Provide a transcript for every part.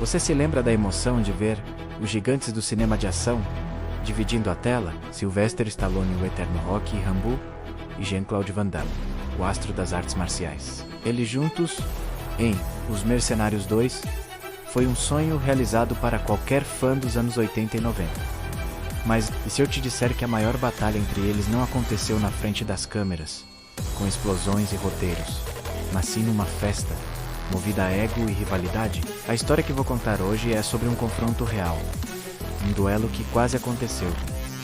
Você se lembra da emoção de ver os gigantes do cinema de ação dividindo a tela? Sylvester Stallone, o eterno Rocky Rambo, e Jean-Claude Van Damme, o astro das artes marciais. Eles juntos, em Os Mercenários 2, foi um sonho realizado para qualquer fã dos anos 80 e 90. Mas e se eu te disser que a maior batalha entre eles não aconteceu na frente das câmeras, com explosões e roteiros, mas sim numa festa, movida a ego e rivalidade? A história que vou contar hoje é sobre um confronto real, um duelo que quase aconteceu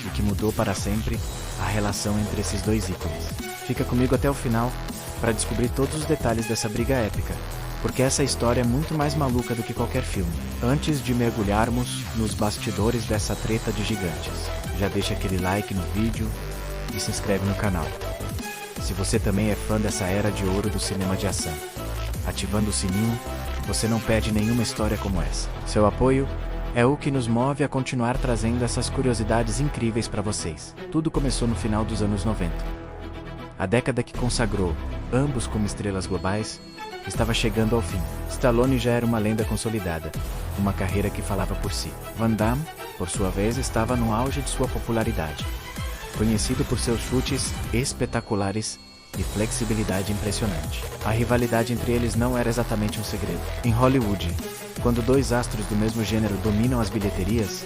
e que mudou para sempre a relação entre esses dois ícones. Fica comigo até o final para descobrir todos os detalhes dessa briga épica, porque essa história é muito mais maluca do que qualquer filme. Antes de mergulharmos nos bastidores dessa treta de gigantes, já deixa aquele like no vídeo e se inscreve no canal, se você também é fã dessa era de ouro do cinema de ação. Ativando o sininho, você não perde nenhuma história como essa. Seu apoio é o que nos move a continuar trazendo essas curiosidades incríveis para vocês. Tudo começou no final dos anos 90. A década que consagrou ambos como estrelas globais estava chegando ao fim. Stallone já era uma lenda consolidada, uma carreira que falava por si. Van Damme, por sua vez, estava no auge de sua popularidade, conhecido por seus chutes espetaculares e flexibilidade impressionante. A rivalidade entre eles não era exatamente um segredo. Em Hollywood, quando dois astros do mesmo gênero dominam as bilheterias,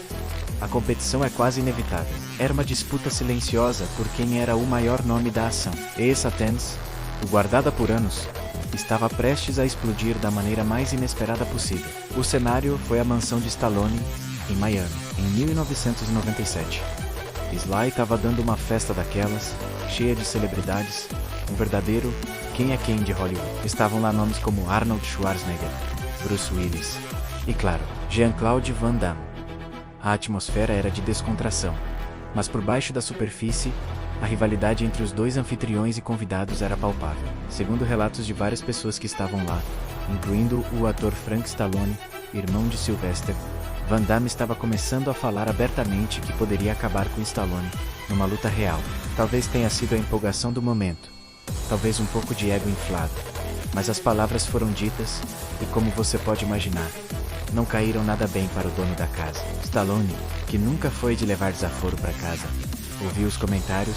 a competição é quase inevitável. Era uma disputa silenciosa por quem era o maior nome da ação. E essa tense, guardada por anos, estava prestes a explodir da maneira mais inesperada possível. O cenário foi a mansão de Stallone, em Miami, em 1997. Sly estava dando uma festa daquelas, cheia de celebridades, um verdadeiro quem é quem de Hollywood. Estavam lá nomes como Arnold Schwarzenegger, Bruce Willis e, claro, Jean-Claude Van Damme. A atmosfera era de descontração, mas por baixo da superfície, a rivalidade entre os dois anfitriões e convidados era palpável. Segundo relatos de várias pessoas que estavam lá, incluindo o ator Frank Stallone, irmão de Sylvester, Van Damme estava começando a falar abertamente que poderia acabar com Stallone numa luta real. Talvez tenha sido a empolgação do momento, talvez um pouco de ego inflado, mas as palavras foram ditas e, como você pode imaginar, não caíram nada bem para o dono da casa. Stallone, que nunca foi de levar desaforo para casa, ouviu os comentários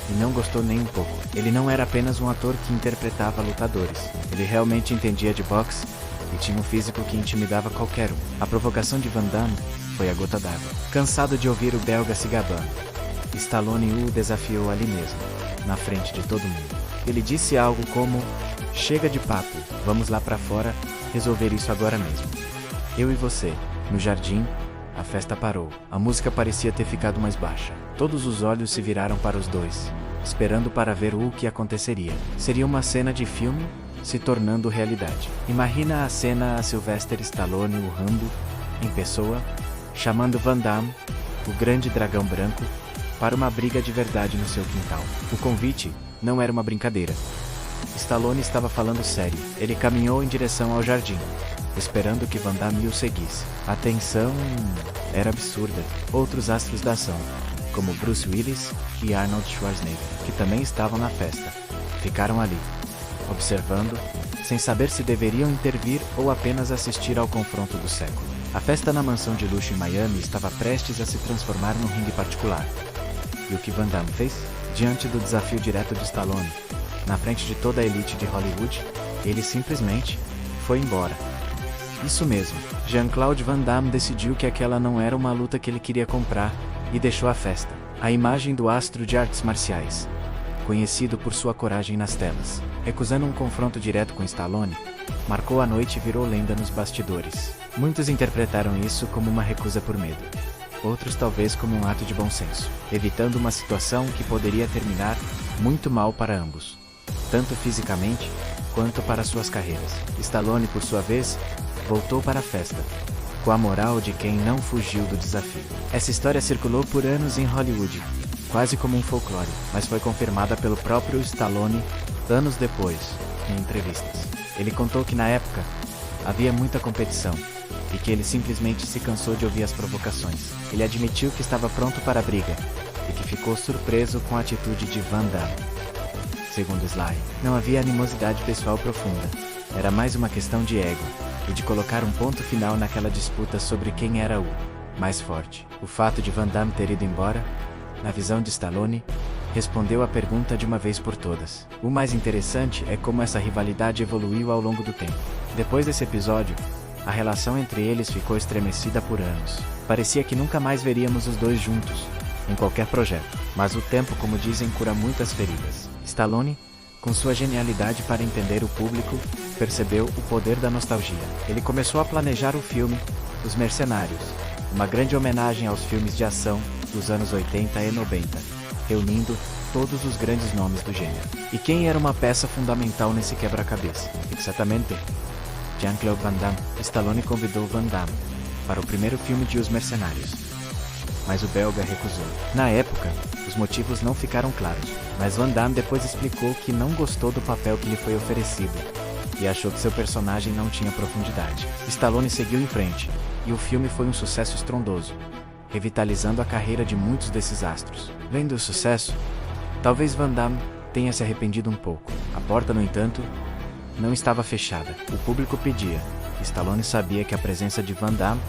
e não gostou nem um pouco. Ele não era apenas um ator que interpretava lutadores, ele realmente entendia de boxe e tinha um físico que intimidava qualquer um. A provocação de Van Damme foi a gota d'água. Cansado de ouvir o belga se gabando, Stallone o desafiou ali mesmo, na frente de todo mundo. Ele disse algo como: "Chega de papo, vamos lá pra fora resolver isso agora mesmo. Eu e você." No jardim, a festa parou. A música parecia ter ficado mais baixa. Todos os olhos se viraram para os dois, esperando para ver o que aconteceria. Seria uma cena de filme se tornando realidade. Imagina a cena: a Sylvester Stallone, o Rambo, em pessoa, chamando Van Damme, o grande dragão branco, para uma briga de verdade no seu quintal. O convite não era uma brincadeira. Stallone estava falando sério. Ele caminhou em direção ao jardim, esperando que Van Damme o seguisse. A tensão era absurda. Outros astros da ação, como Bruce Willis e Arnold Schwarzenegger, que também estavam na festa, ficaram ali, observando, sem saber se deveriam intervir ou apenas assistir ao confronto do século. A festa na mansão de luxo em Miami estava prestes a se transformar num ringue particular. E o que Van Damme fez? Diante do desafio direto de Stallone, na frente de toda a elite de Hollywood, ele simplesmente foi embora. Isso mesmo, Jean-Claude Van Damme decidiu que aquela não era uma luta que ele queria comprar e deixou a festa. A imagem do astro de artes marciais, conhecido por sua coragem nas telas, recusando um confronto direto com Stallone, marcou a noite e virou lenda nos bastidores. Muitos interpretaram isso como uma recusa por medo, outros talvez como um ato de bom senso, evitando uma situação que poderia terminar muito mal para ambos, tanto fisicamente quanto para suas carreiras. Stallone, por sua vez, voltou para a festa, com a moral de quem não fugiu do desafio. Essa história circulou por anos em Hollywood, quase como um folclore, mas foi confirmada pelo próprio Stallone anos depois, em entrevistas. Ele contou que na época havia muita competição e que ele simplesmente se cansou de ouvir as provocações. Ele admitiu que estava pronto para a briga e que ficou surpreso com a atitude de Van Damme. Segundo Sly, não havia animosidade pessoal profunda, era mais uma questão de ego. e de colocar um ponto final naquela disputa sobre quem era o mais forte. O fato de Van Damme ter ido embora, na visão de Stallone, respondeu à pergunta de uma vez por todas. O mais interessante é como essa rivalidade evoluiu ao longo do tempo. Depois desse episódio, a relação entre eles ficou estremecida por anos. Parecia que nunca mais veríamos os dois juntos, em qualquer projeto. Mas o tempo, como dizem, cura muitas feridas. Stallone, com sua genialidade para entender o público, percebeu o poder da nostalgia. Ele começou a planejar o filme Os Mercenários, uma grande homenagem aos filmes de ação dos anos 80 e 90, reunindo todos os grandes nomes do gênero. E quem era uma peça fundamental nesse quebra-cabeça? Exatamente, Jean-Claude Van Damme. Stallone convidou Van Damme para o primeiro filme de Os Mercenários, mas o belga recusou. Na época, os motivos não ficaram claros, mas Van Damme depois explicou que não gostou do papel que lhe foi oferecido e achou que seu personagem não tinha profundidade. Stallone seguiu em frente, e o filme foi um sucesso estrondoso, revitalizando a carreira de muitos desses astros. Vendo o sucesso, talvez Van Damme tenha se arrependido um pouco. A porta, no entanto, não estava fechada. O público pedia. Stallone sabia que a presença de Van Damme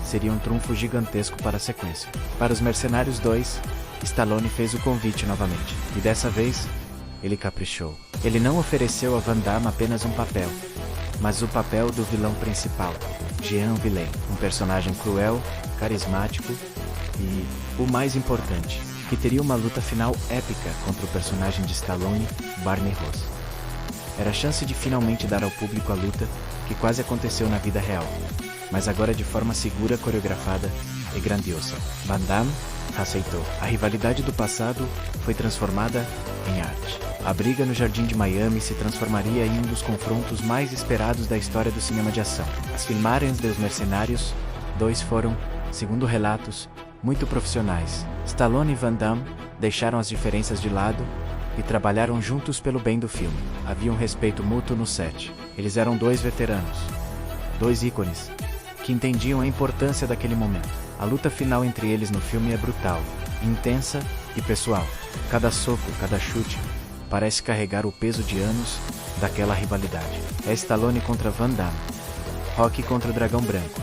seria um trunfo gigantesco para a sequência. Para Os Mercenários 2, Stallone fez o convite novamente, e dessa vez, ele caprichou. Ele não ofereceu a Van Damme apenas um papel, mas o papel do vilão principal, Jean Vilain, um personagem cruel, carismático e, o mais importante, que teria uma luta final épica contra o personagem de Stallone, Barney Ross. Era a chance de finalmente dar ao público a luta que quase aconteceu na vida real, mas agora de forma segura, coreografada e grandiosa. Van Damme aceitou. A rivalidade do passado foi transformada em arte. A briga no Jardim de Miami se transformaria em um dos confrontos mais esperados da história do cinema de ação. As filmagens de Os Mercenários 2 foram, segundo relatos, muito profissionais. Stallone e Van Damme deixaram as diferenças de lado e trabalharam juntos pelo bem do filme. Havia um respeito mútuo no set. Eles eram dois veteranos, dois ícones, que entendiam a importância daquele momento. A luta final entre eles no filme é brutal, intensa e pessoal. Cada soco, cada chute, parece carregar o peso de anos daquela rivalidade. É Stallone contra Van Damme, Rocky contra o Dragão Branco.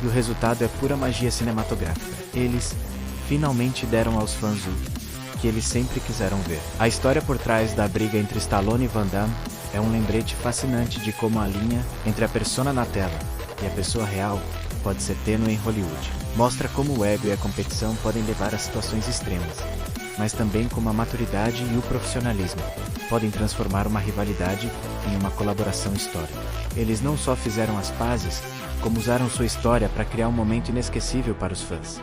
E o resultado é pura magia cinematográfica. Eles finalmente deram aos fãs o que eles sempre quiseram ver. A história por trás da briga entre Stallone e Van Damme é um lembrete fascinante de como a linha entre a persona na tela e a pessoa real pode ser tênue em Hollywood. Mostra como o ego e a competição podem levar a situações extremas, mas também como a maturidade e o profissionalismo podem transformar uma rivalidade em uma colaboração histórica. Eles não só fizeram as pazes, como usaram sua história para criar um momento inesquecível para os fãs.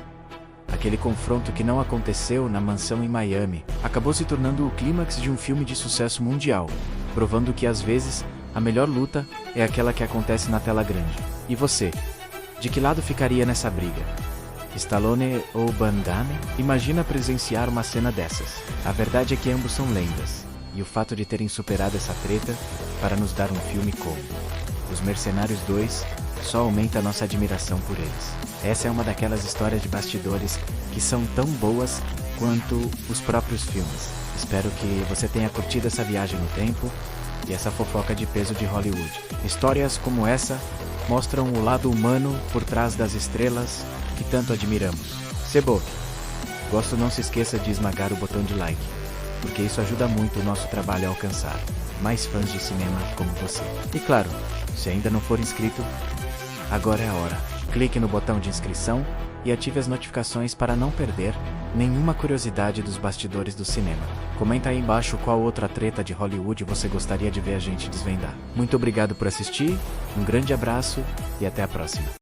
Aquele confronto que não aconteceu na mansão em Miami acabou se tornando o clímax de um filme de sucesso mundial, provando que às vezes a melhor luta é aquela que acontece na tela grande. E você? De que lado ficaria nessa briga? Stallone ou Van Damme? Imagina presenciar uma cena dessas. A verdade é que ambos são lendas, e o fato de terem superado essa treta para nos dar um filme como Os Mercenários 2 só aumenta a nossa admiração por eles. Essa é uma daquelas histórias de bastidores que são tão boas quanto os próprios filmes. Espero que você tenha curtido essa viagem no tempo e essa fofoca de peso de Hollywood. Histórias como essa mostram o lado humano por trás das estrelas que tanto admiramos. Seboki, gosto, não se esqueça de esmagar o botão de like, porque isso ajuda muito o nosso trabalho a alcançar mais fãs de cinema como você. E claro, se ainda não for inscrito, agora é a hora. Clique no botão de inscrição e ative as notificações para não perder nenhuma curiosidade dos bastidores do cinema. Comenta aí embaixo qual outra treta de Hollywood você gostaria de ver a gente desvendar. Muito obrigado por assistir, um grande abraço e até a próxima.